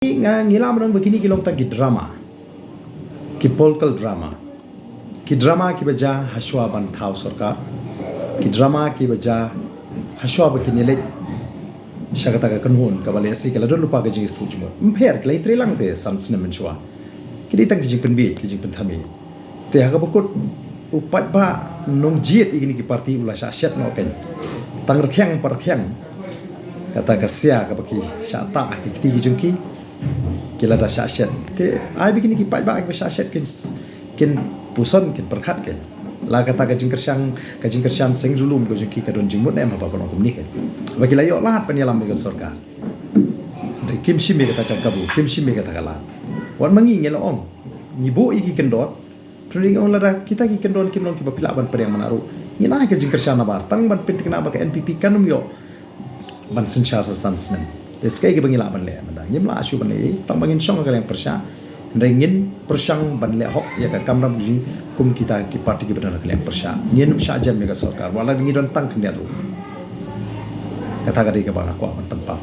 Ngila menang begini kilong tak drama, ki political drama, ki drama ki baca haswa ban thau sarkar, ki drama ki baca haswa begini lek syakata ka kanhun ka bale asi kala don lupa ka jing stu jumot mper klai trelang te samsna menchwa ki ditang jing penbi ki jing penthami te ha ka bukut upat ba nong jiet igini ki parti ula syat no ken tang rkhyang par khyang kata ka sia ka baki syata ki ti jing ki kila da syat te ai begini ki pat ba ka syat ken puson ken perkhat ken la kata ka jing kersyang sing rulum ko jing ki ka don jing mut em apa kono kumni ken bagi layo lahat penyalam ke surga de kim shimi kata ka kabu kim shimi kata kala wan mangi ngelo om nyibu iki kendot tring on la kita ki kendon kim long ki bapila ban pedang manaru ngina ka jing kersyang na bar tang ban pintik na ba ka NPP kanum yo ban sensyar sa sansnen deskai ki bangila ban le manda nyimla asyu ban le tang bangin syong ka yang persya rengin persyang ban le hok ya ka kamram ji kum kita ki parti ki benar ka yang persya nyen sya jam mega sarkar wala ngi don tang kendiatu kata kata ke bang aku akan tempat